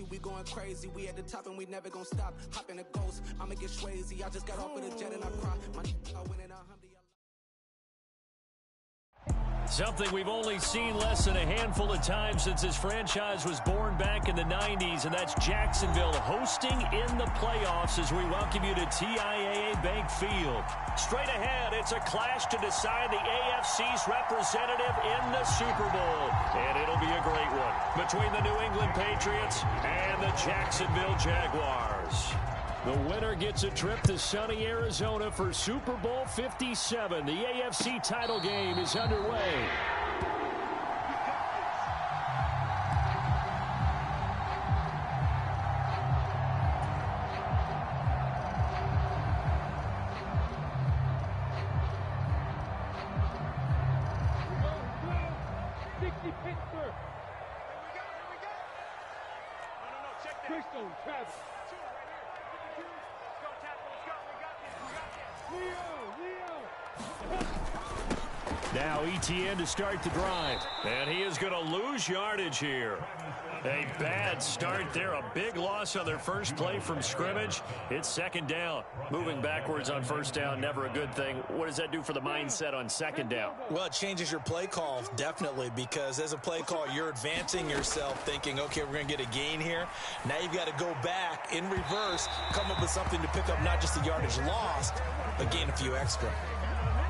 We going crazy, we at the top and we never gonna stop. Hop in a ghost, I'ma get Swayze. I just got off of the jet and I cry. I went in a Humvee. Something we've only seen less than a handful of times since this franchise was born back in the 90s, and that's Jacksonville hosting in the playoffs as we welcome you to TIAA Bank Field. Straight ahead, it's a clash to decide the AFC's representative in the Super Bowl, and it'll be a great one between the New England Patriots and the Jacksonville Jaguars. The winner gets a trip to sunny Arizona for Super Bowl 57. The AFC title game is underway. Now ETN to start the drive. And he is going to lose yardage here. A bad start there. A big loss on their first play from scrimmage. It's second down. Moving backwards on first down, never a good thing. What does that do for the mindset on second down? Well, it changes your play call, definitely, because as a play call, you're advancing yourself thinking, okay, we're going to get a gain here. Now you've got to go back in reverse, come up with something to pick up not just the yardage lost, but gain a few extra.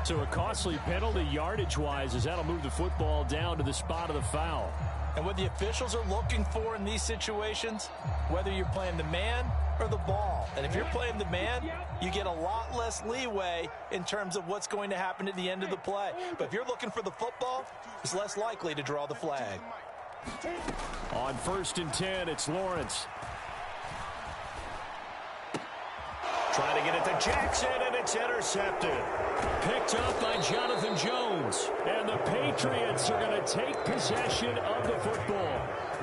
So a costly penalty yardage-wise as that'll move the football down to the spot of the foul. And what the officials are looking for in these situations, whether you're playing the man or the ball. And if you're playing the man, you get a lot less leeway in terms of what's going to happen at the end of the play. But if you're looking for the football, it's less likely to draw the flag. On 1st and 10, it's Lawrence. Trying to get it to Jackson, and it's intercepted. Picked up by Jonathan Jones. And the Patriots are going to take possession of the football.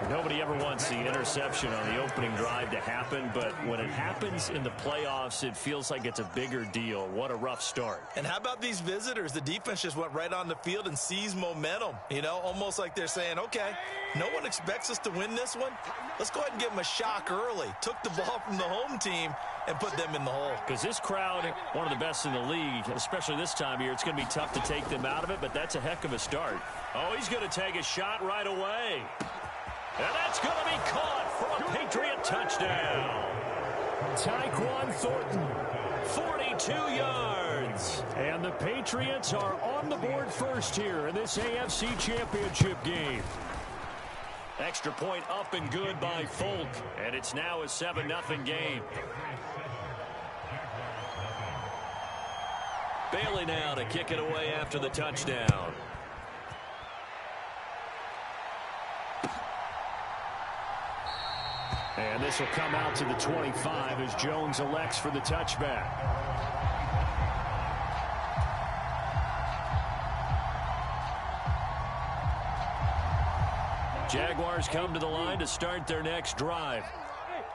Nobody ever wants the interception on the opening drive to happen, but when it happens in the playoffs, it feels like it's a bigger deal. What a rough start. And how about these visitors? The defense just went right on the field and seized momentum. You know, almost like they're saying, okay, no one expects us to win this one. Let's go ahead and give them a shock early. Took the ball from the home team and put them in the hole. Because this crowd, one of the best in the league, especially this time of year, it's going to be tough to take them out of it, but that's a heck of a start. Oh, he's going to take a shot right away. And that's going to be caught for a Patriot touchdown. Tyquan Thornton, 42 yards. And the Patriots are on the board first here in this AFC Championship game. Extra point up and good by Folk. And it's now a 7-0 game. Bailey now to kick it away after the touchdown. And this will come out to the 25 as Jones elects for the touchback. Jaguars come to the line to start their next drive.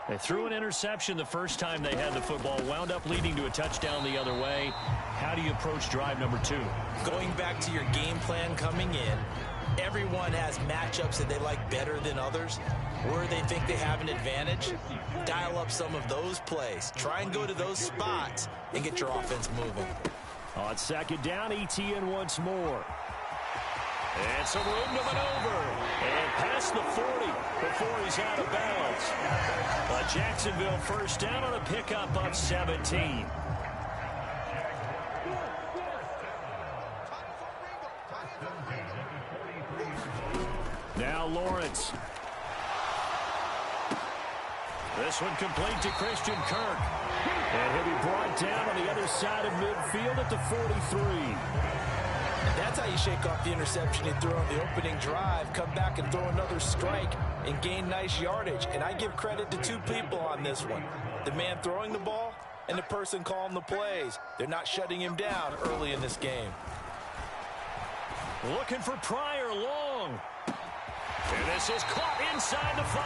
They threw an interception the first time they had the football, wound up leading to a touchdown the other way. How do you approach drive number 2? Going back to your game plan coming in, everyone has matchups that they like better than others, where they think they have an advantage. Dial up some of those plays. Try and go to those spots and get your offense moving. On second down, ETN once more. And some room to maneuver. And past the 40 before he's out of bounds. A Jacksonville first down on a pickup of 17. Now Lawrence. This one complete to Christian Kirk. And he'll be brought down on the other side of midfield at the 43. And that's how you shake off the interception he threw on the opening drive, come back and throw another strike and gain nice yardage. And I give credit to two people on this one. The man throwing the ball and the person calling the plays. They're not shutting him down early in this game. Looking for Pryor long. And this is caught inside the 5.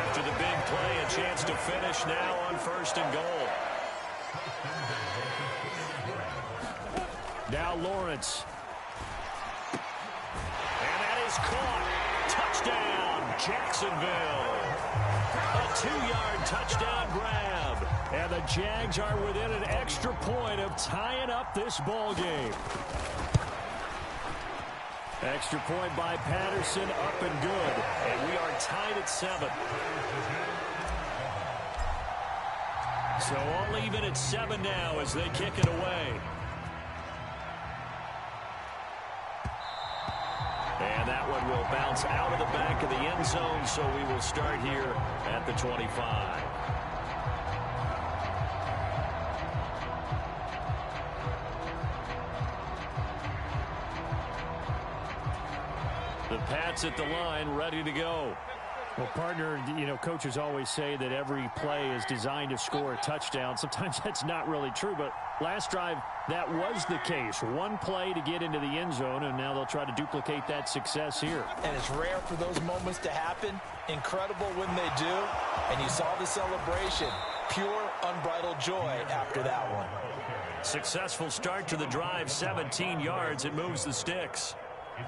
After the big play, a chance to finish now on 1st and goal. Now Lawrence. And that is caught. Touchdown, Jacksonville. A 2-yard touchdown grab. And the Jags are within an extra point of tying up this ball game. Extra point by Patterson, up and good. And we are tied at 7. So all even at 7 now as they kick it away. And that one will bounce out of the back of the end zone, so we will start here at the 25. The Pats at the line, ready to go. Well, partner, coaches always say that every play is designed to score a touchdown. Sometimes that's not really true, but last drive, that was the case. One play to get into the end zone, and now they'll try to duplicate that success here. And it's rare for those moments to happen. Incredible when they do. And you saw the celebration. Pure, unbridled joy after that one. Successful start to the drive, 17 yards. It moves the sticks.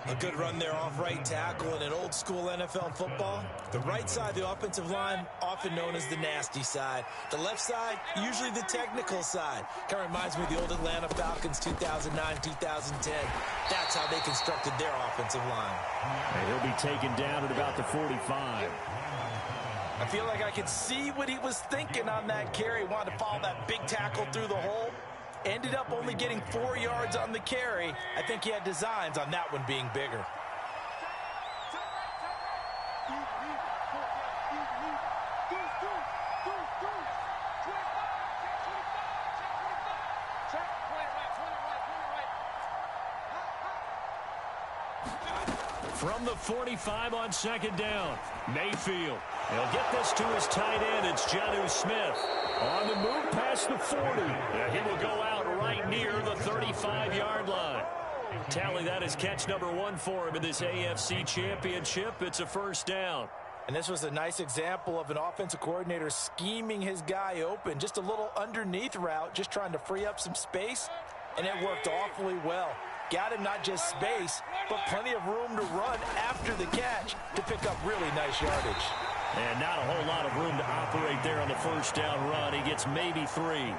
A good run there off right tackle in an old-school NFL football. The right side of the offensive line, often known as the nasty side. The left side, usually the technical side. Kind of reminds me of the old Atlanta Falcons 2009, 2010. That's how they constructed their offensive line. And he'll be taken down at about the 45. I feel like I could see what he was thinking on that carry. Wanted to follow that big tackle through the hole. Ended up only getting 4 yards on the carry. I think he had designs on that one being bigger. From the 45 on 2nd down, Mayfield. He'll get this to his tight end. It's Jonnu Smith. On the move past the 40. He will go out right near the 35-yard line. Tally, that is catch number 1 for him in this AFC Championship. It's a 1st down. And this was a nice example of an offensive coordinator scheming his guy open. Just a little underneath route, just trying to free up some space. And it worked awfully well. Got him not just space, but plenty of room to run after the catch to pick up really nice yardage. And not a whole lot of room to operate there on the 1st down run. He gets maybe 3.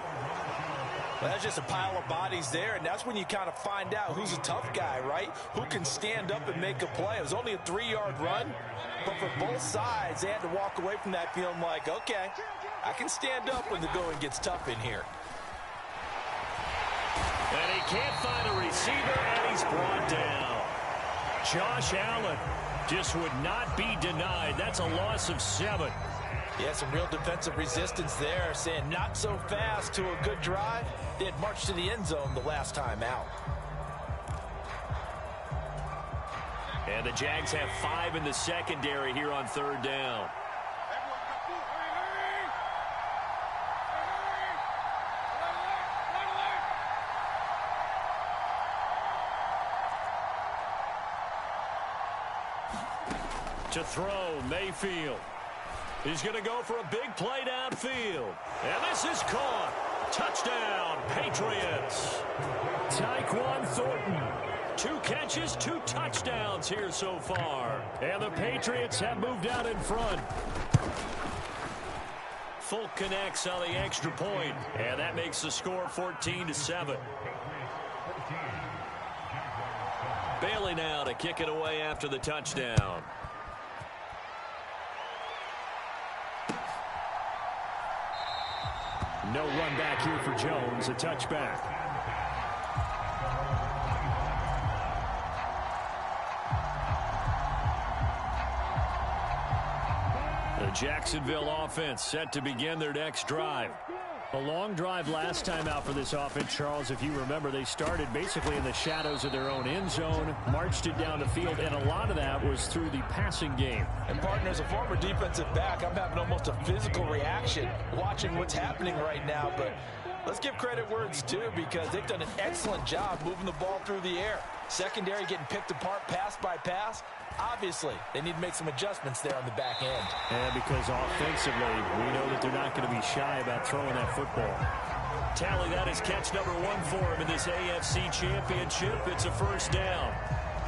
Well, that's just a pile of bodies there, and that's when you kind of find out who's a tough guy, right? Who can stand up and make a play. It was only a 3-yard run, but for both sides, they had to walk away from that feeling like, okay, I can stand up when the going gets tough in here. And he can't find a receiver, and he's brought down. Josh Allen just would not be denied. That's a loss of 7. Yeah, some real defensive resistance there, saying not so fast to a good drive. They had marched to the end zone the last time out. And the Jags have 5 in the secondary here on 3rd down. To throw, Mayfield. He's going to go for a big play downfield. And this is caught. Touchdown, Patriots. Tyquan Thornton. 2 catches, 2 touchdowns here so far. And the Patriots have moved out in front. Folk connects on the extra point. And that makes the score 14-7. Bailey now to kick it away after the touchdown. No run back here for Jones. A touchback. The Jacksonville offense set to begin their next drive. A long drive last time out for this offense, Charles. If you remember, they started basically in the shadows of their own end zone, marched it down the field, and a lot of that was through the passing game. And, partner, as a former defensive back, I'm having almost a physical reaction watching what's happening right now. But let's give credit where it's due, because they've done an excellent job moving the ball through the air. Secondary getting picked apart pass by pass. Obviously, they need to make some adjustments there on the back end. And because offensively, we know that they're not going to be shy about throwing that football. Tally, that is catch number 1 for him in this AFC Championship. It's a first down.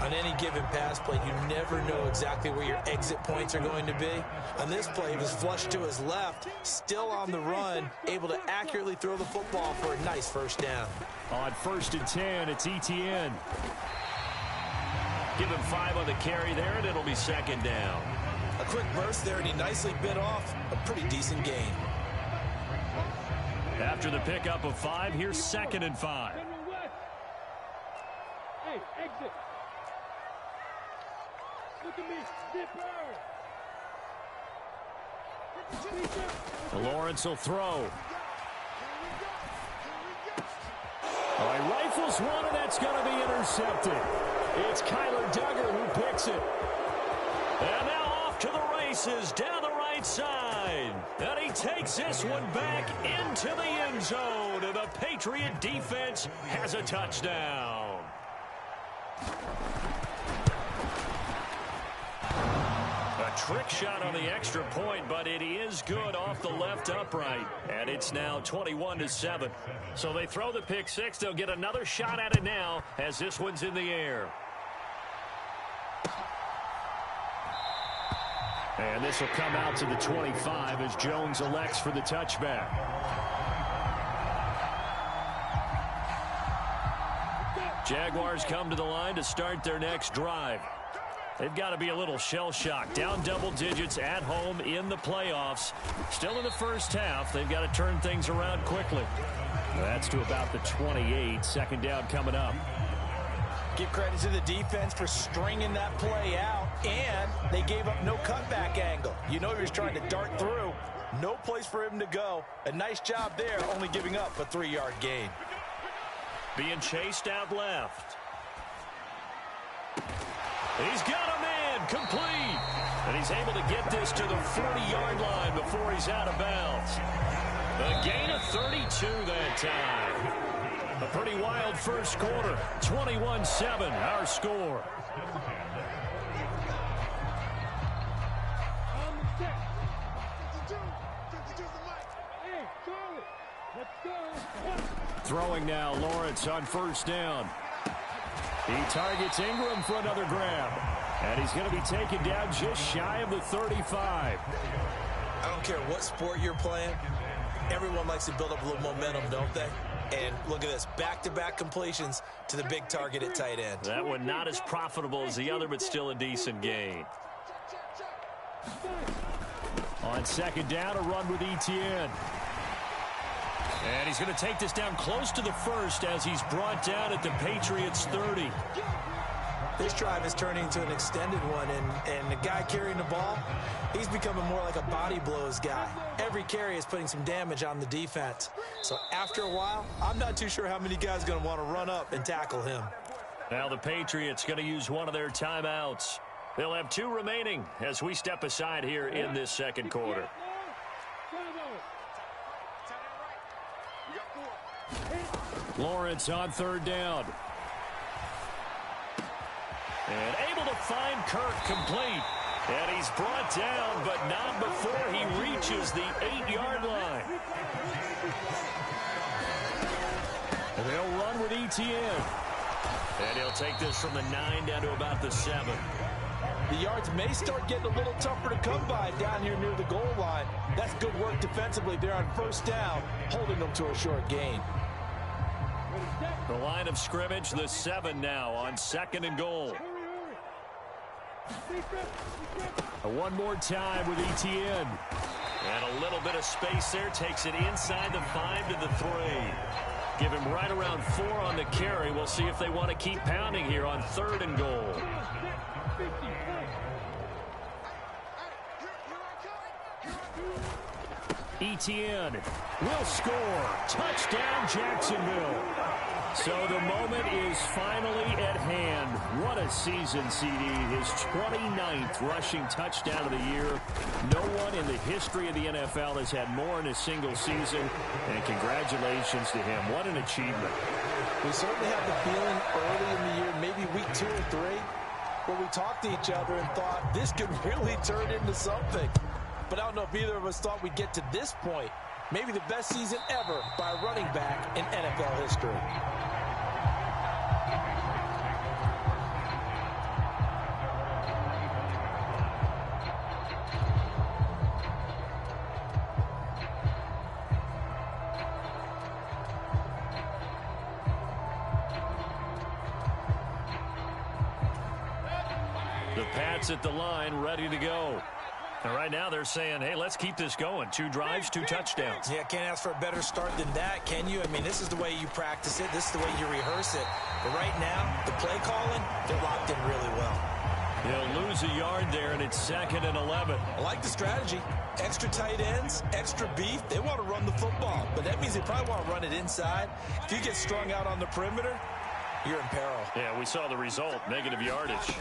On any given pass play, you never know exactly where your exit points are going to be. On this play, he was flushed to his left, still on the run, able to accurately throw the football for a nice first down. On 1st and 10, it's ETN. Give him 5 on the carry there, and it'll be second down. A quick burst there, and he nicely bit off a pretty decent gain. After the pickup of 5, here's 2nd and 5. Hey, exit. Look at me, dipper. Lawrence will throw. All right, rifles one, and that's going to be intercepted. It's Kyler Duggar who picks it. And now off to the races down the right side. And he takes this one back into the end zone. And the Patriot defense has a touchdown. A trick shot on the extra point, but it is good off the left upright. And it's now 21-7. So they throw the pick six. They'll get another shot at it now as this one's in the air. And this will come out to the 25 as Jones elects for the touchback. Jaguars come to the line to start their next drive. They've got to be a little shell-shocked. Down double digits at home in the playoffs. Still in the first half. They've got to turn things around quickly. That's to about the 28. Second down coming up. Give credit to the defense for stringing that play out, and they gave up no cutback angle. You know he was trying to dart through. No place for him to go. A nice job there, only giving up a 3-yard gain. Being chased out left. He's got a man, complete. And he's able to get this to the 40-yard line before he's out of bounds. A gain of 32 that time. A pretty wild first quarter. 21-7, our score. Throwing now, Lawrence on first down. He targets Ingram for another grab. And he's going to be taken down just shy of the 35. I don't care what sport you're playing. Everyone likes to build up a little momentum, don't they? And look at this, back-to-back completions to the big target at tight end. That one not as profitable as the other, but still a decent gain. On second down, a run with ETN. And he's going to take this down close to the first as he's brought down at the Patriots' 30. This drive is turning into an extended one, and the guy carrying the ball, he's becoming more like a body blows guy. Every carry is putting some damage on the defense. So after a while, I'm not too sure how many guys are going to want to run up and tackle him. Now the Patriots going to use one of their timeouts. They'll have 2 remaining as we step aside here in this second quarter. Lawrence on third down. And able to find Kirk complete. And he's brought down, but not before he reaches the 8-yard line. And they'll run with ETN. And he'll take this from the 9 down to about the 7. The yards may start getting a little tougher to come by down here near the goal line. That's good work defensively there on first down, holding them to a short gain. The line of scrimmage, the 7 now on second and goal. One more time with ETN. And a little bit of space there. Takes it inside the 5 to the 3. Give him right around 4 on the carry. We'll see if they want to keep pounding here on third and goal. Etienne will score. Touchdown, Jacksonville. So the moment is finally at hand. What a season, CD. His 29th rushing touchdown of the year. No one in the history of the NFL has had more in a single season. And congratulations to him. What an achievement. We certainly had the feeling early in the year, maybe week 2 or 3, where we talked to each other and thought this could really turn into something. But I don't know if either of us thought we'd get to this point. Maybe the best season ever by a running back in NFL history. The Pats at the line, ready to go. And right now they're saying, hey, let's keep this going. 2 drives, 2 touchdowns. Yeah, can't ask for a better start than that, can you? I mean, this is the way you practice it. This is the way you rehearse it. But right now, the play calling, they're locked in really well. He'll lose a yard there, and it's 2nd and 11. I like the strategy. Extra tight ends, extra beef. They want to run the football, but that means they probably want to run it inside. If you get strung out on the perimeter, you're in peril. Yeah, we saw the result, negative yardage.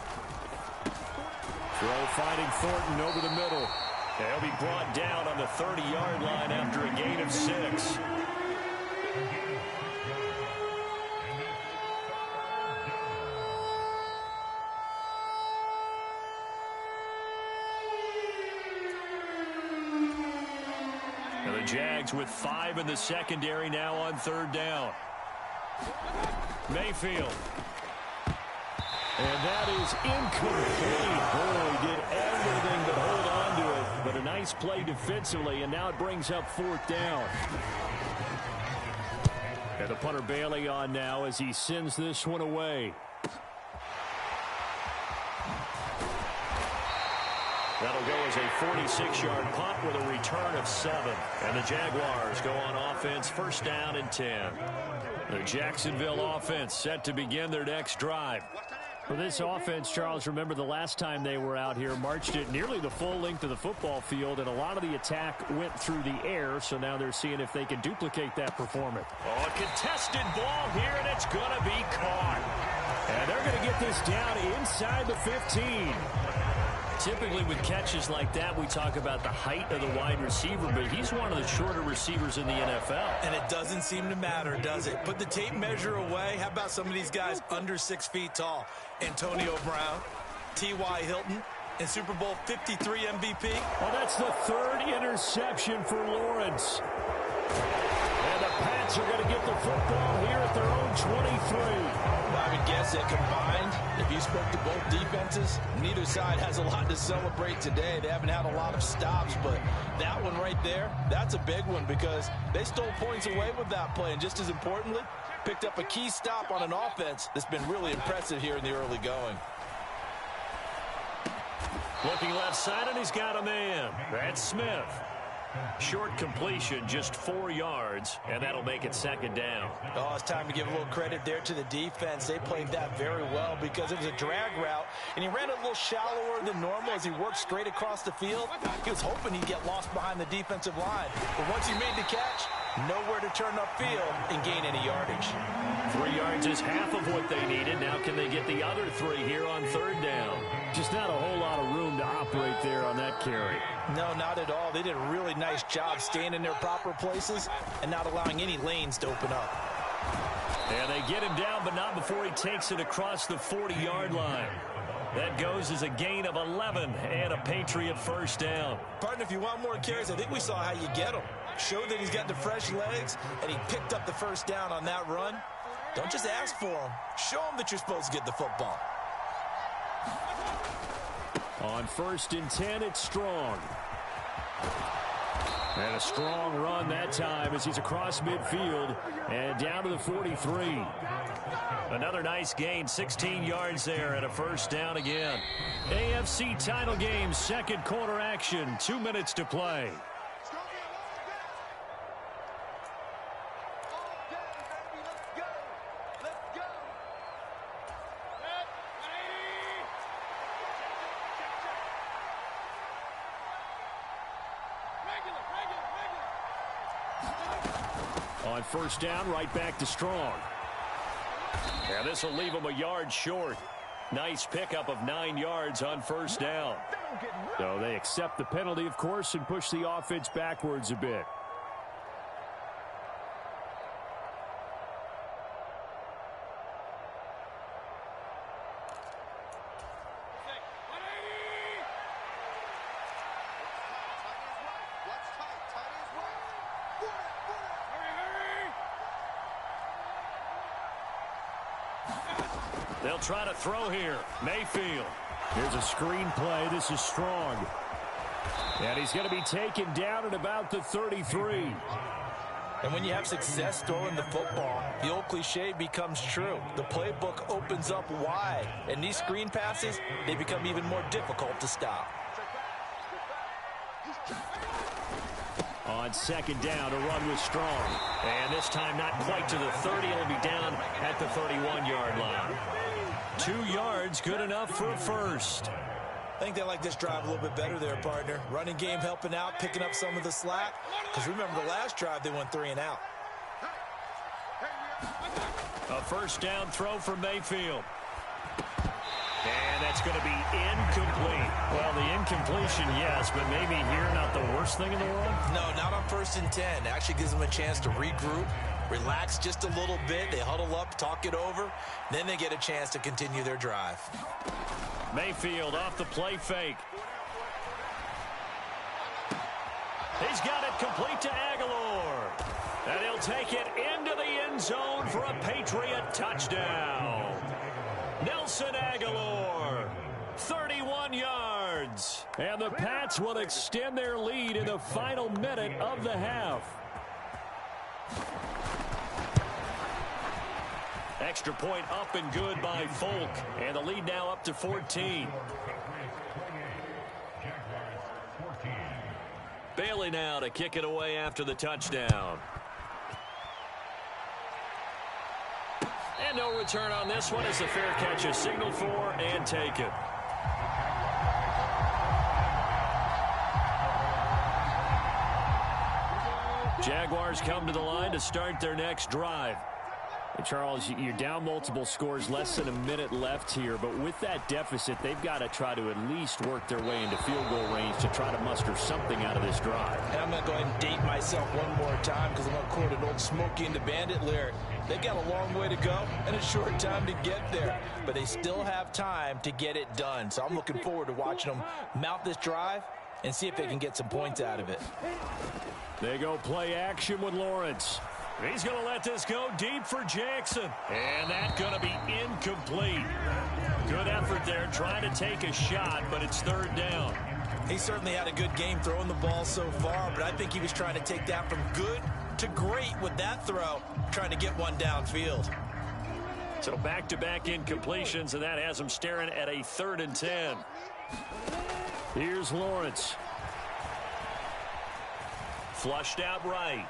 Throw finding Thornton over the middle. He'll be brought down on the 30-yard line after a gain of 6. And the Jags with 5 in the secondary now on 3rd down. Mayfield. And that is incomplete. Boy, did everything but hold on to it. But a nice play defensively, and now it brings up 4th down. And the punter Bailey on now as he sends this one away. That'll go as a 46-yard punt with a return of 7. And the Jaguars go on offense, 1st down and 10. The Jacksonville offense set to begin their next drive. For this offense, Charles, remember the last time they were out here, marched it nearly the full length of the football field, and a lot of the attack went through the air, so now they're seeing if they can duplicate that performance. Oh, a contested ball here, and it's going to be caught. And they're going to get this down inside the 15. Typically with catches like that, we talk about the height of the wide receiver, but he's one of the shorter receivers in the NFL. And it doesn't seem to matter, does it? Put the tape measure away. How about some of these guys under 6 feet tall? Antonio Brown, T.Y. Hilton, and Super Bowl 53 MVP. Well, that's the 3rd interception for Lawrence. And the Pats are going to get the football here at their own 23. I would guess that combined, if you spoke to both defenses, neither side has a lot to celebrate today. They haven't had a lot of stops, but that one right there, that's a big one because they stole points away with that play. And just as importantly, picked up a key stop on an offense that's been really impressive here in the early going. Looking left side, and he's got a man. That's Smith. Short completion, just 4 yards, and that'll make it 2nd down. Oh, it's time to give a little credit there to the defense. They played that very well because it was a drag route, and he ran a little shallower than normal as he worked straight across the field. He was hoping he'd get lost behind the defensive line. But once he made the catch, nowhere to turn upfield and gain any yardage. 3 yards is half of what they needed. Now can they get the other 3 here on 3rd down? Just not a whole lot of room to operate there on that carry. No, not at all. They did a really nice job staying in their proper places and not allowing any lanes to open up. And they get him down, but not before he takes it across the 40-yard line. That goes as a gain of 11 and a Patriot 1st down. Partner, if you want more carries, I think we saw how you get him. Showed that he's got the fresh legs, and he picked up the 1st down on that run. Don't just ask for him. Show him that you're supposed to get the football. On 1st and 10, it's Strong. And a strong run that time as he's across midfield and down to the 43. Another nice gain, 16 yards there and a 1st down again. AFC title game, 2nd quarter action, 2 minutes to play. On first down, right back to Strong. And this will leave him a yard short. Nice pickup of 9 yards on first down. So they accept the penalty, of course, and push the offense backwards a bit. They'll try to throw here. Mayfield. Here's a screen play. This is Strong. And he's going to be taken down at about the 33. And when you have success throwing the football, the old cliche becomes true. The playbook opens up wide. And these screen passes, they become even more difficult to stop. On second down, a run with Strong. And this time not quite to the 30. It'll be down at the 31-yard line. 2 yards, good enough for a first. I think they like this drive a little bit better there, partner. Running game helping out, picking up some of the slack. Because remember, the last drive, they went 3 and out. A first down throw for Mayfield. And that's going to be incomplete. Well, the incompletion, yes, but maybe here not the worst thing in the world? No, not on 1st and 10. It actually gives them a chance to regroup, relax just a little bit. They huddle up, talk it over. Then they get a chance to continue their drive. Mayfield off the play fake. He's got it complete to Aguilar. And he'll take it into the end zone for a Patriot touchdown. Nelson Aguilar, 31 yards. And the Pats will extend their lead in the final minute of the half. Extra point up and good by Folk. And the lead now up to 14. Bailey now to kick it away after the touchdown. And no return on this one as the fair catch is signaled for and taken. Jaguars come to the line to start their next drive. Hey, Charles, you're down multiple scores, less than a minute left here, but with that deficit, they've got to try to at least work their way into field goal range to try to muster something out of this drive. And I'm going to go ahead and date myself one more time because I'm going to quote an old Smokey and the Bandit lyric. They've got a long way to go and a short time to get there, but they still have time to get it done. So I'm looking forward to watching them mount this drive and see if they can get some points out of it. They go play action with Lawrence. He's going to let this go deep for Jackson. And that's going to be incomplete. Good effort there trying to take a shot, but it's third down. He certainly had a good game throwing the ball so far, but I think he was trying to take that from good to great with that throw, trying to get one downfield. So back-to-back incompletions, and that has him staring at a 3rd and 10. Here's Lawrence. Flushed out right.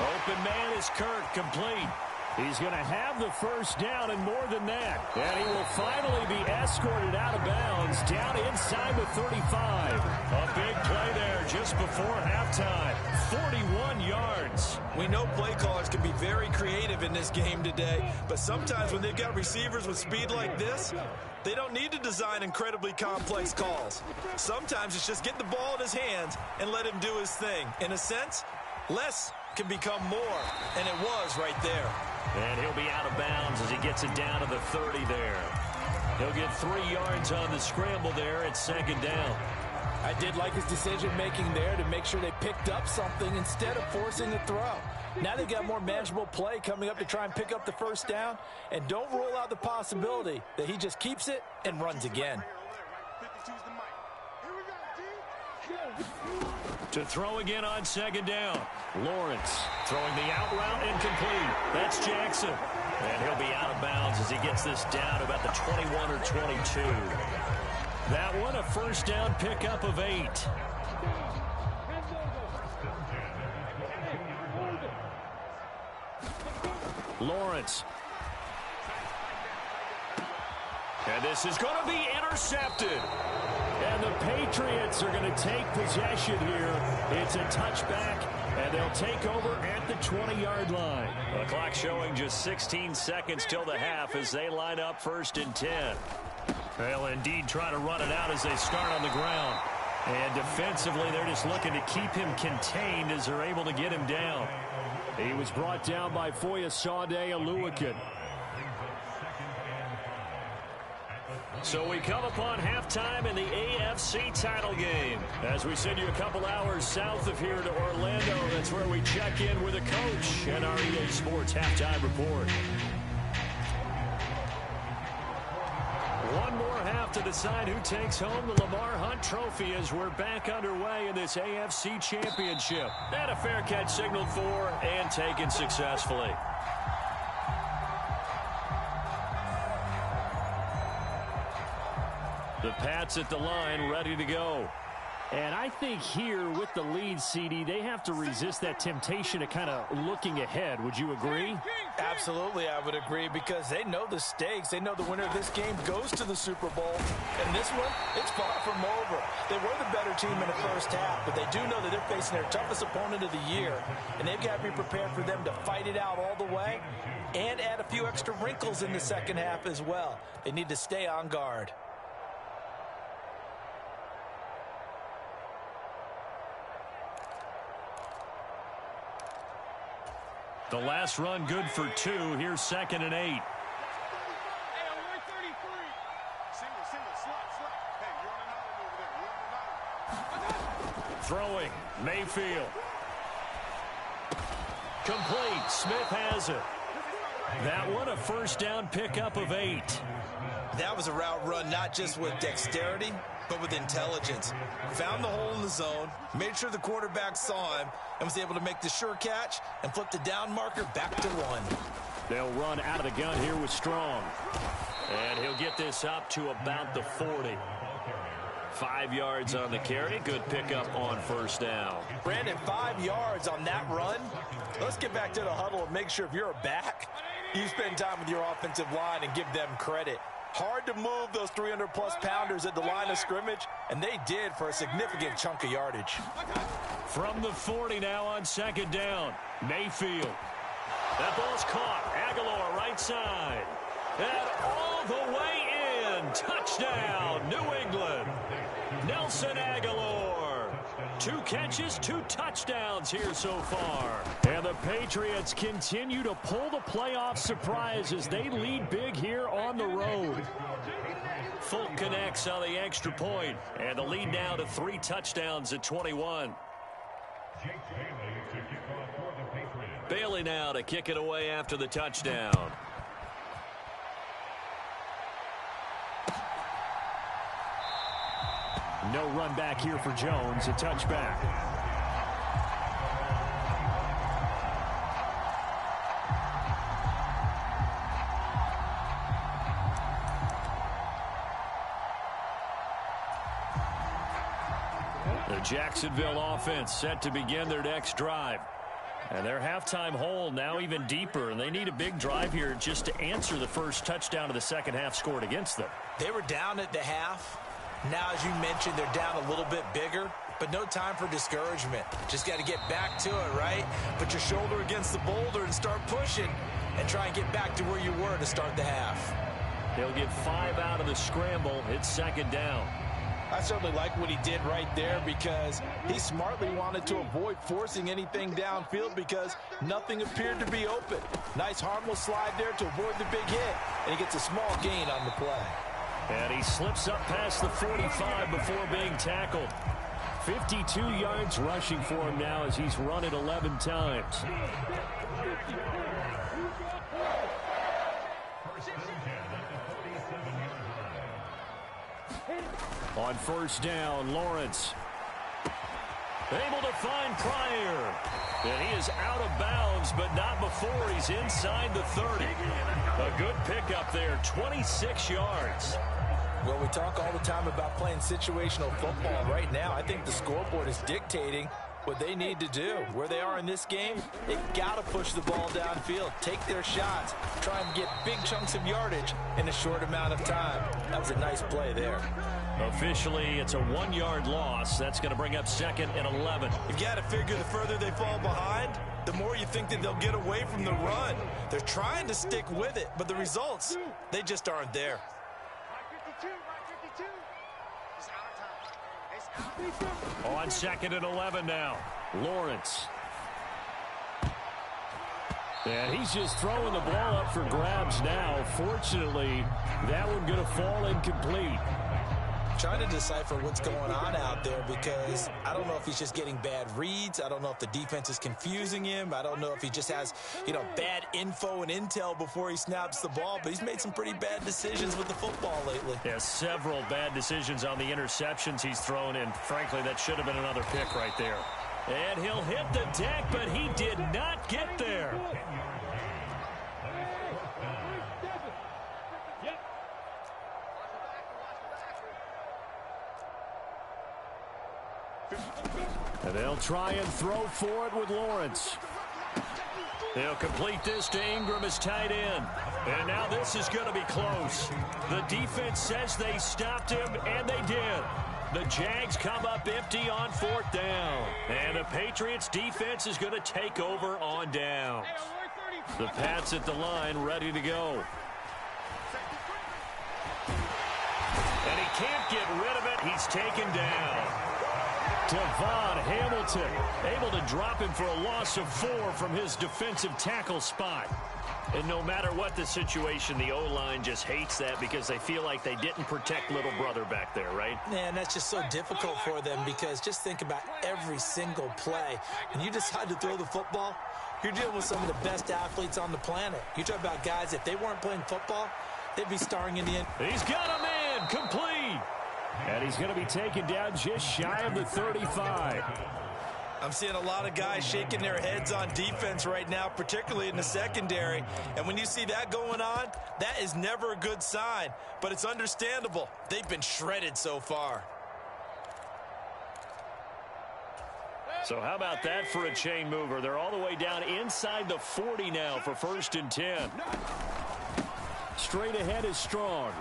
Open man is Kirk, complete. He's going to have the first down and more than that. And he will finally be escorted out of bounds down inside the 35. A big play there just before halftime. 41 yards. We know play callers can be very creative in this game today, but sometimes when they've got receivers with speed like this, they don't need to design incredibly complex calls. Sometimes it's just get the ball in his hands and let him do his thing. In a sense, less can become more, and it was right there. And he'll be out of bounds as he gets it down to the 30 there. He'll get 3 yards on the scramble there at 2nd down. I did like his decision-making there to make sure they picked up something instead of forcing the throw. Now they've got more manageable play coming up to try and pick up the first down, and don't rule out the possibility that he just keeps it and runs again. To throw again on 2nd down. Lawrence throwing the out route incomplete. That's Jackson. And he'll be out of bounds as he gets this down about the 21 or 22. That one a first down pickup of 8. Lawrence. And this is going to be intercepted. And the Patriots are going to take possession here. It's a touchback And they'll take over at the 20-yard line. The clock showing just 16 seconds till the half as they line up 1st and 10. They'll indeed try to run it out as they start on the ground. And defensively, they're just looking to keep him contained as they're able to get him down. He was brought down by Foyesade Oluwakan. So we come upon halftime in the AFC title game. As we send you a couple hours south of here to Orlando, that's where we check in with a coach and our EA Sports halftime report. One more half to decide who takes home the Lamar Hunt Trophy as we're back underway in this AFC Championship. And a fair catch signaled for and taken successfully. The Pats at the line, ready to go. And I think here with the lead, CD, they have to resist that temptation of kind of looking ahead. Would you agree? Absolutely, I would agree, because they know the stakes. They know the winner of this game goes to the Super Bowl. And this one, it's far from over. They were the better team in the first half, but they do know that they're facing their toughest opponent of the year. And they've got to be prepared for them to fight it out all the way and add a few extra wrinkles in the second half as well. They need to stay on guard. The last run good for 2. Here's 2nd and 8. Throwing, Mayfield. Complete. Smith has it. That one a first down pickup of 8. That was a route run not just with dexterity, but with intelligence. Found the hole in the zone, made sure the quarterback saw him, and was able to make the sure catch and flip the down marker back to 1. They'll run out of the gun here with Strong. And he'll get this up to about the 40. 5 yards on the carry. Good pickup on first down. Brandon, 5 yards on that run. Let's get back to the huddle and make sure if you're a back, you spend time with your offensive line and give them credit. Hard to move those 300-plus pounders at the line of scrimmage, and they did for a significant chunk of yardage. From the 40 now on 2nd down. Mayfield. That ball's caught. Aguilar right side. And all the way in. Touchdown, New England. Nelson Aguilar. 2 catches, 2 touchdowns here so far. And the Patriots continue to pull the playoff surprise as they lead big here on the road. Fulk connects on the extra point, and the lead now to 3 touchdowns at 21. Bailey now to kick it away after the touchdown. No run back here for Jones. A touchback. The Jacksonville offense set to begin their next drive. And their halftime hole now even deeper, and they need a big drive here just to answer the first touchdown of the second half scored against them. They were down at the half. Now, as you mentioned, they're down a little bit bigger, but no time for discouragement. Just got to get back to it, right? Put your shoulder against the boulder and start pushing and try and get back to where you were to start the half. They'll get 5 out of the scramble. It's 2nd down. I certainly like what he did right there because he smartly wanted to avoid forcing anything downfield because nothing appeared to be open. Nice harmless slide there to avoid the big hit, and he gets a small gain on the play. And he slips up past the 45 before being tackled. 52 yards rushing for him now as he's run it 11 times. On first down, Lawrence. Able to find Pryor. And he is out of bounds, but not before he's inside the 30. A good pickup there, 26 yards. Well, we talk all the time about playing situational football. Right now, I think the scoreboard is dictating what they need to do. Where they are in this game, they've got to push the ball downfield, take their shots, try and get big chunks of yardage in a short amount of time. That was a nice play there. Officially, it's a 1-yard loss. That's going to bring up 2nd and 11. You've got to figure the further they fall behind, the more you think that they'll get away from the run. They're trying to stick with it, but the results, they just aren't there. On 2nd and 11 now. Lawrence. And he's just throwing the ball up for grabs now. Fortunately, that one going to fall incomplete. Trying to decipher what's going on out there because I don't know if he's just getting bad reads. I don't know if the defense is confusing him. I don't know if he just has, bad info and intel before he snaps the ball. But he's made some pretty bad decisions with the football lately. Yeah, several bad decisions on the interceptions he's thrown, and frankly, that should have been another pick right there. And he'll hit the deck, but he did not get there. And they'll try and throw for it with Lawrence. They'll complete this to Ingram as tight end. And now this is going to be close. The defense says they stopped him, and they did. The Jags come up empty on 4th down. And the Patriots defense is going to take over on downs. The Pats at the line ready to go. And he can't get rid of it. He's taken down. Devon Hamilton able to drop him for a loss of 4 from his defensive tackle spot. And no matter what the situation, the O-line just hates that because they feel like they didn't protect little brother back there, right? Man, that's just so difficult for them because just think about every single play. When you decide to throw the football, you're dealing with some of the best athletes on the planet. You talk about guys, if they weren't playing football, they'd be starring in the end. He's got a man complete. And he's going to be taken down just shy of the 35. I'm seeing a lot of guys shaking their heads on defense right now, particularly in the secondary. And when you see that going on, that is never a good sign. But it's understandable. They've been shredded so far. So how about that for a chain mover? They're all the way down inside the 40 now for 1st and 10. Straight ahead is Strong.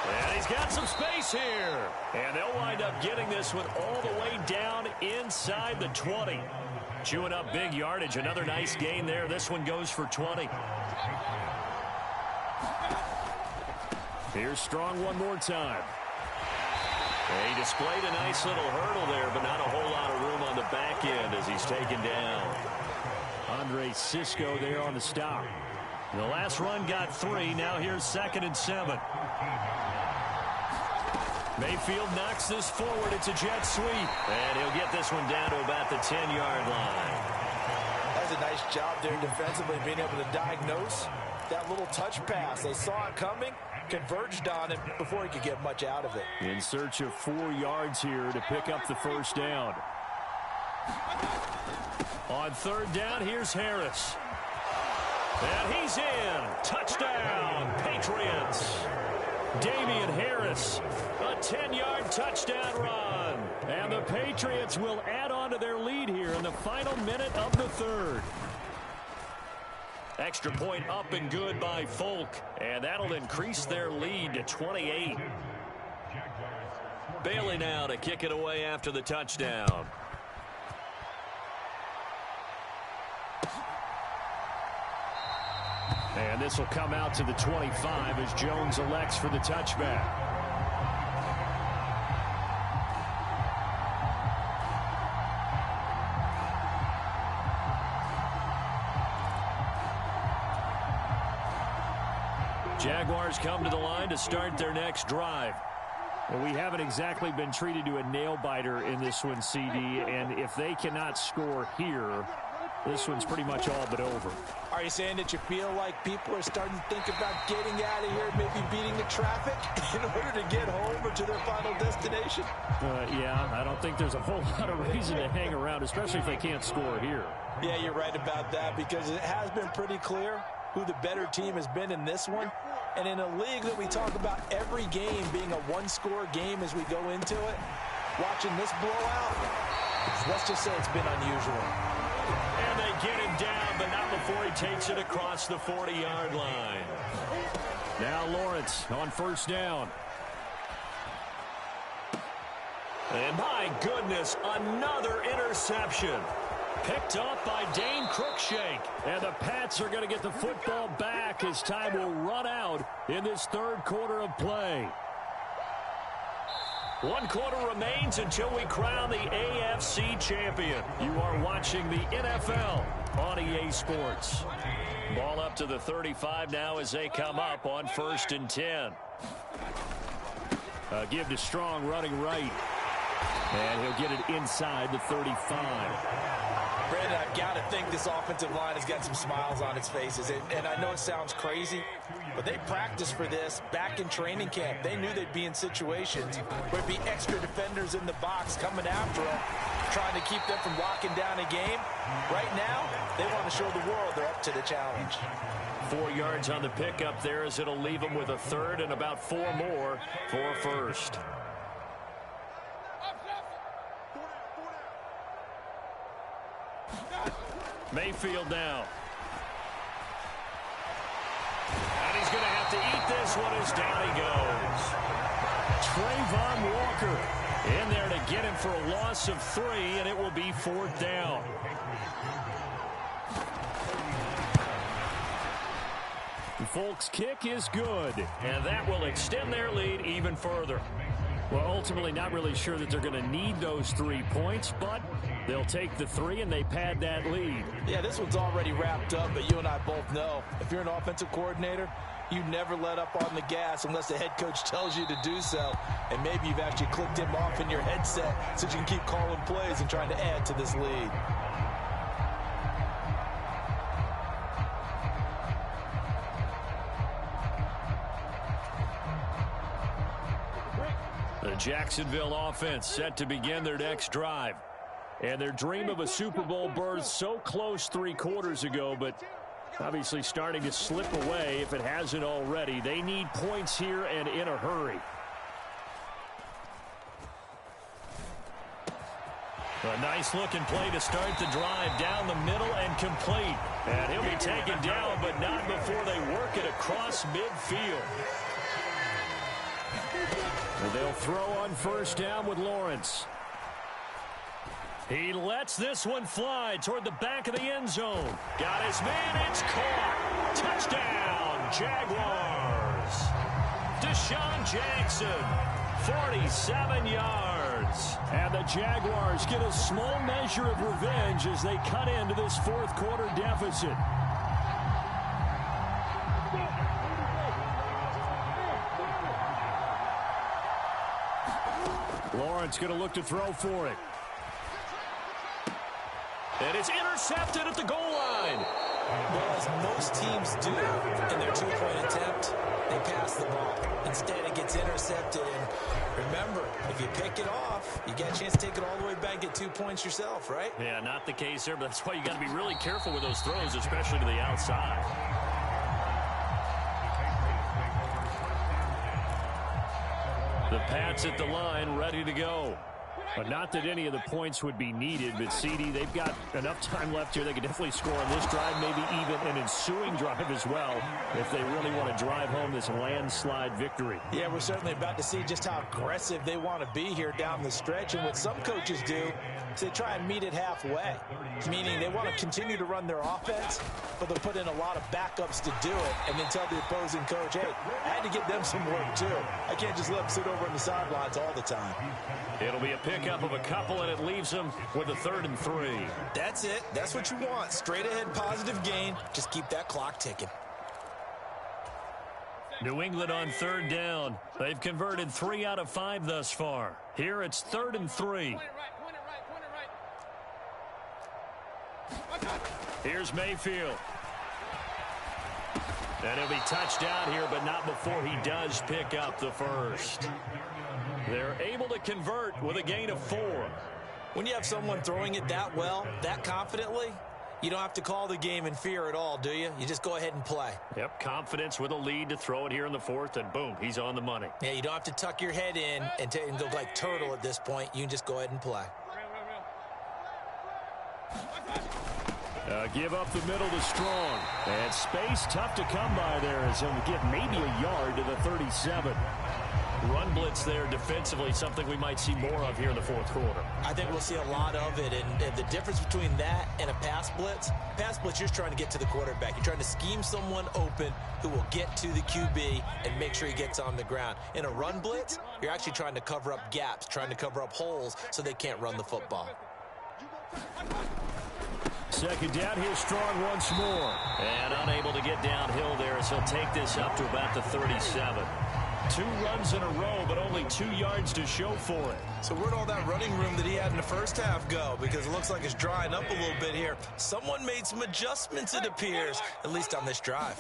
And he's got some space here. And they'll wind up getting this one all the way down inside the 20. Chewing up big yardage. Another nice gain there. This one goes for 20. Here's Strong one more time. And he displayed a nice little hurdle there, but not a whole lot of room on the back end as he's taken down. Andre Cisco there on the stop. The last run got 3. Now here's 2nd and 7. Mayfield knocks this forward. It's a jet sweep. And he'll get this one down to about the 10-yard line. That's a nice job there defensively, being able to diagnose that little touch pass. They saw it coming, converged on it before he could get much out of it. In search of 4 yards here to pick up the 1st down. On 3rd down, here's Harris. And he's in. Touchdown, Patriots. Damian Harris, a 10-yard touchdown run. And the Patriots will add on to their lead here in the final minute of the 3rd. Extra point up and good by Folk. And that'll increase their lead to 28. Bailey now to kick it away after the touchdown. And this will come out to the 25 as Jones elects for the touchback. Jaguars come to the line to start their next drive. Well, we haven't exactly been treated to a nail-biter in this one, CD, and if they cannot score here, this one's pretty much all but over. Are you saying that you feel like people are starting to think about getting out of here, maybe beating the traffic in order to get home or to their final destination? Yeah, I don't think there's a whole lot of reason to hang around, especially if they can't score here. Yeah, you're right about that because it has been pretty clear who the better team has been in this one. And in a league that we talk about every game being a one-score game as we go into it, watching this blowout, let's just say it's been unusual. And they get him down, but not before he takes it across the 40-yard line. Now Lawrence on 1st down. And my goodness, another interception. Picked up by Dane Cruikshank. And the Pats are going to get the football back as time will run out in this third quarter of play. 1 quarter remains until we crown the AFC champion. You are watching the NFL on EA Sports. Ball up to the 35 now as they come up on 1st and 10. Give to Strong running right. And he'll get it inside the 35. Brandon, I've got to think this offensive line has got some smiles on its faces. And I know it sounds crazy, but they practiced for this back in training camp. They knew they'd be in situations where there'd be extra defenders in the box coming after them, trying to keep them from locking down a game. Right now, they want to show the world they're up to the challenge. 4 yards on the pickup there as it'll leave them with a third and about 4 more for a first. Mayfield now. And he's going to have to eat this one as down he goes. Trayvon Walker in there to get him for a loss of 3, and it will be 4th down. Folks' kick is good, and that will extend their lead even further. Well, ultimately not really sure that they're going to need those 3 points, but they'll take the 3 and they pad that lead. Yeah, this one's already wrapped up, but you and I both know if you're an offensive coordinator, you never let up on the gas unless the head coach tells you to do so. And maybe you've actually clicked him off in your headset so you can keep calling plays and trying to add to this lead. The Jacksonville offense set to begin their next drive. And their dream of a Super Bowl berth so close 3 quarters ago, but obviously starting to slip away if it hasn't already. They need points here and in a hurry. A nice looking play to start the drive down the middle and complete. And he'll be taken down, but not before they work it across midfield. And they'll throw on 1st down with Lawrence. He lets this one fly toward the back of the end zone. Got his man, it's caught. Touchdown, Jaguars. Deshaun Jackson, 47 yards. And the Jaguars get a small measure of revenge as they cut into this 4th quarter deficit. Lawrence going to look to throw for it. And it's intercepted at the goal line. Well, as most teams do in their 2-point attempt, they pass the ball. Instead, it gets intercepted. And remember, if you pick it off, you get a chance to take it all the way back, get 2 points yourself, right? Yeah, not the case there, but that's why you got to be really careful with those throws, especially to the outside. The Pats at the line, ready to go. But not that any of the points would be needed, but CD, they've got enough time left here. They could definitely score on this drive, maybe even an ensuing drive as well, if they really want to drive home this landslide victory. Yeah, we're certainly about to see just how aggressive they want to be here down the stretch. And what some coaches do is they try and meet it halfway, meaning they want to continue to run their offense, but they'll put in a lot of backups to do it and then tell the opposing coach, hey, I had to get them some work too. I can't just let them sit over on the sidelines all the time. It'll be a pickup of a couple, and it leaves them with a 3rd and 3. That's it. That's what you want. Straight ahead positive gain. Just keep that clock ticking. New England on 3rd down. They've converted 3 out of 5 thus far. Here it's 3rd and 3. Here's Mayfield. And he'll be touched down here, but not before he does pick up the first. They're able to convert with a gain of 4. When you have someone throwing it that well, that confidently, you don't have to call the game in fear at all, do you? You just go ahead and play. Yep, confidence with a lead to throw it here in the 4th, and boom, he's on the money. Yeah, you don't have to tuck your head in and go like turtle at this point. You can just go ahead and play. Give up the middle to Strong. And space tough to come by there as he'll get maybe a yard to the 37. Run blitz there defensively, something we might see more of here in the fourth quarter. I think we'll see a lot of it, and the difference between that and a pass blitz, you're just trying to get to the quarterback. You're trying to scheme someone open who will get to the QB and make sure he gets on the ground. In a run blitz, you're actually trying to cover up gaps, trying to cover up holes so they can't run the football. Second down, here's Strong once more. And unable to get downhill there as he'll take this up to about the 37. 2 runs in a row, but only 2 yards to show for it. So where'd all that running room that he had in the first half go? Because it looks like it's drying up a little bit here. Someone made some adjustments, it appears, at least on this drive.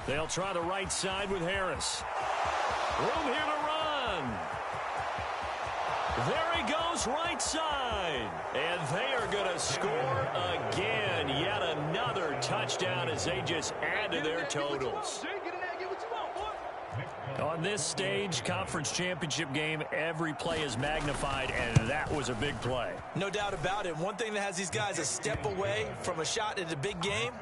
They'll try the right side with Harris. Room here to run. There he goes, right side. And they are going to score again. Yet another touchdown as they just add to their totals. On this stage, conference championship game, every play is magnified, and that was a big play. No doubt about it. One thing that has these guys a step away from a shot at a big game,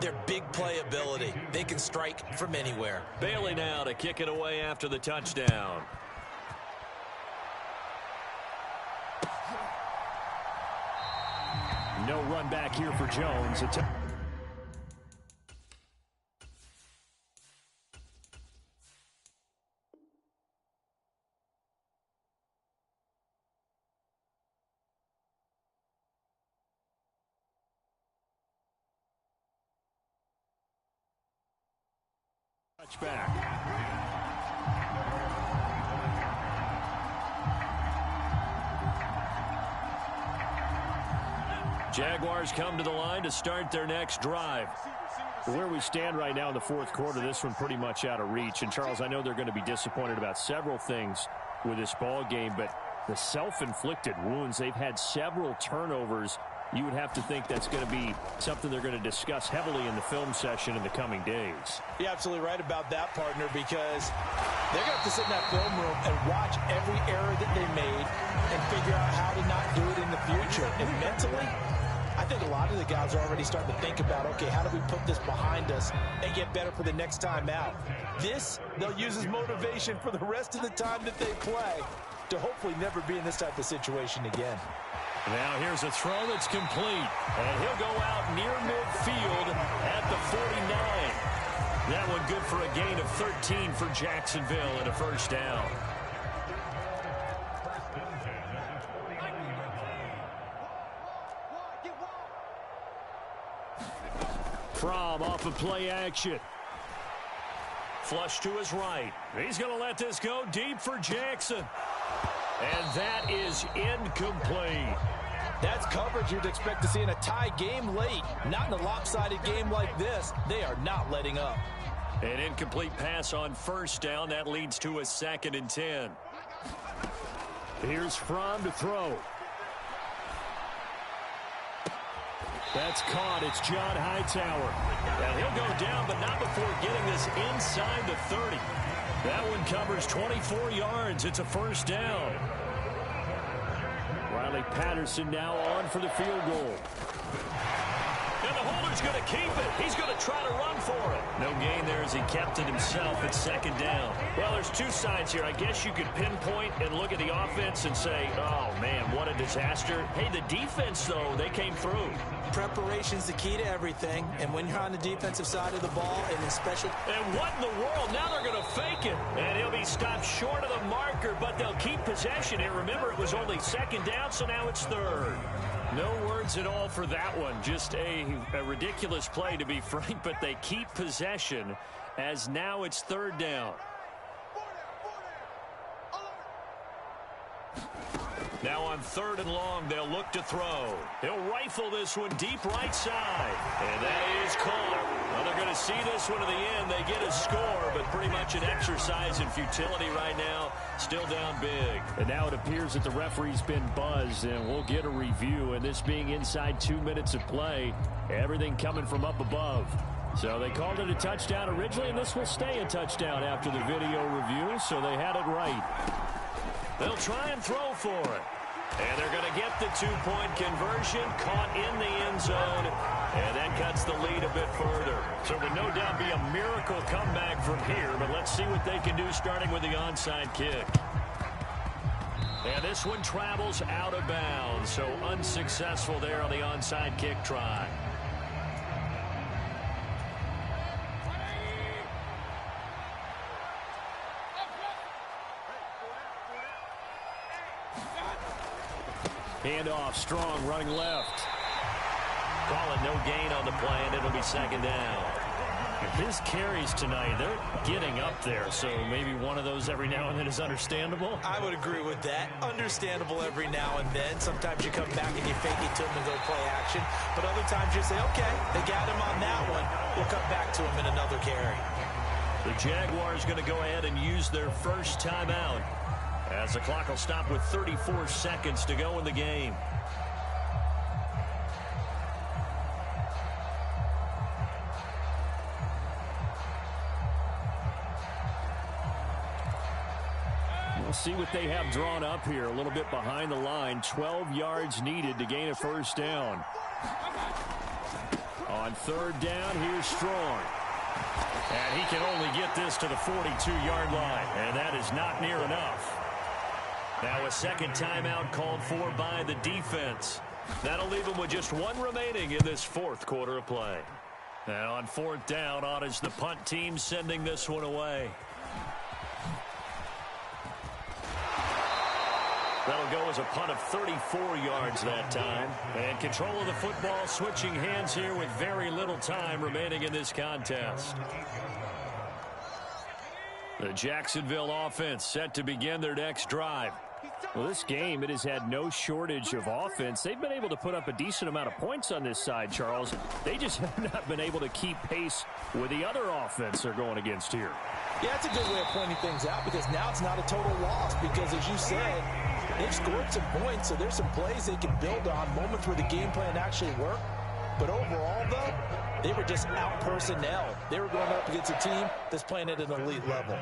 their big play ability. They can strike from anywhere. Bailey now to kick it away after the touchdown. No run back here for Jones. Touchback. Jaguars come to the line to start their next drive. Where we stand right now in the fourth quarter, this one pretty much out of reach. And, Charles, I know they're going to be disappointed about several things with this ball game, but the self-inflicted wounds, they've had several turnovers. You would have to think that's going to be something they're going to discuss heavily in the film session in the coming days. You're absolutely right about that, partner, because they're going to have to sit in that film room and watch every error that they made and figure out how to not do it in the future. And mentally, I think a lot of the guys are already starting to think about, okay, how do we put this behind us and get better for the next time out? This, they'll use as motivation for the rest of the time that they play to hopefully never be in this type of situation again. Now here's a throw that's complete, and he'll go out near midfield at the 49. That one good for a gain of 13 for Jacksonville and a first down. From off of play action. Flush to his right. He's going to let this go deep for Jackson. And that is incomplete. That's coverage you'd expect to see in a tie game late. Not in a lopsided game like this. They are not letting up. An incomplete pass on first down. That leads to a 2nd and 10. Here's Fromm to throw. That's caught. It's John Hightower. And he'll go down, but not before getting this inside the 30. That one covers 24 yards. It's a first down. Riley Patterson now on for the field goal. And the holder's going to keep it. He's going to try to run for it. No gain there as he kept it himself at 2nd down. Well, there's 2 sides here. I guess you could pinpoint and look at the offense and say, oh, man, what a disaster. Hey, the defense, though, they came through. Preparation's the key to everything, and when you're on the defensive side of the ball and in special... And what in the world? Now they're going to fake it. And he'll be stopped short of the marker, but they'll keep possession here. Remember, it was only 2nd down, so now it's 3rd. No words at all for that one. Just a ridiculous play, to be frank, but they keep possession as now it's 3rd down. Now on 3rd and long, they'll look to throw. He'll rifle this one deep right side. And that is caught. Well, they're going to see this one to the end. They get a score, but pretty much an exercise in futility right now. Still down big. And now it appears that the referee's been buzzed, and we'll get a review. And this being inside 2 minutes of play, everything coming from up above. So they called it a touchdown originally, and this will stay a touchdown after the video review, so they had it right. They'll try and throw for it. And they're going to get the two-point conversion, caught in the end zone, and that cuts the lead a bit further. So it would no doubt be a miracle comeback from here, but let's see what they can do starting with the onside kick. And this one travels out of bounds, so unsuccessful there on the onside kick try. Handoff, Strong running left. Calling no gain on the play, and it'll be second down. His carries tonight, they're getting up there, so maybe one of those every now and then is understandable. I would agree with that. Understandable every now and then. Sometimes you come back and you fake it to him and go play action. But other times you say, okay, they got him on that one. We'll come back to him in another carry. The Jaguars going to go ahead and use their first timeout, as the clock will stop with 34 seconds to go in the game. We'll see what they have drawn up here. A little bit behind the line. 12 yards needed to gain a first down. On third down, here's Strong. And he can only get this to the 42-yard line. And that is not near enough. Now a second timeout called for by the defense. That'll leave them with just one remaining in this fourth quarter of play. And on fourth down, on is the punt team sending this one away. That'll go as a punt of 34 yards that time. And control of the football switching hands here with very little time remaining in this contest. The Jacksonville offense set to begin their next drive. Well, this game, it has had no shortage of offense. They've been able to put up a decent amount of points on this side, Charles. They just have not been able to keep pace with the other offense they're going against here. Yeah, that's a good way of pointing things out, because now it's not a total loss, because as you said, they've scored some points, so there's some plays they can build on, moments where the game plan actually worked. But overall, though, they were just out personnel. They were going up against a team that's playing at an elite level.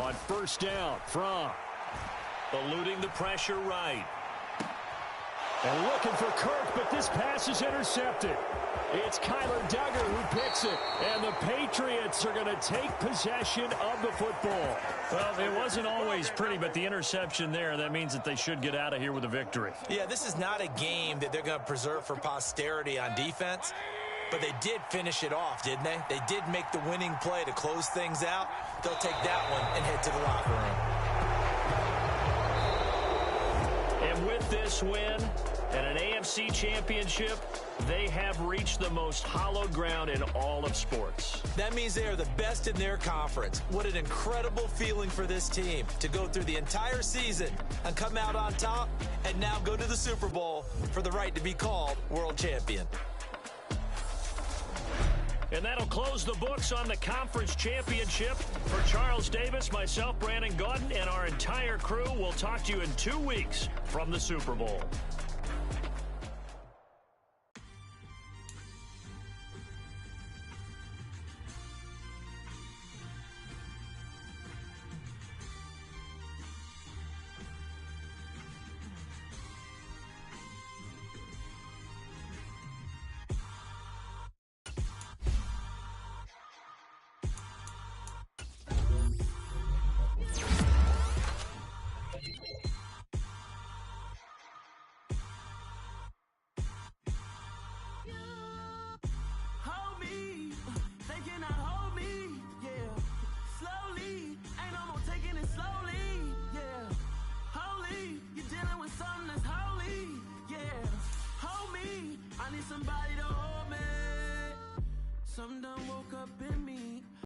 On first down, from eluding the pressure right. And looking for Kirk, but this pass is intercepted. It's Kyler Duggar who picks it, and the Patriots are going to take possession of the football. Well, it wasn't always pretty, but the interception there, that means that they should get out of here with a victory. Yeah, this is not a game that they're going to preserve for posterity on defense, but they did finish it off, didn't they? They did make the winning play to close things out. They'll take that one and head to the locker room. And with this win and an AFC championship, they have reached the most hallowed ground in all of sports. That means they are the best in their conference. What an incredible feeling for this team to go through the entire season and come out on top and now go to the Super Bowl for the right to be called world champion. And that'll close the books on the conference championship. For Charles Davis, myself, Brandon Gaudin, and our entire crew, we'll talk to you in 2 weeks from the Super Bowl.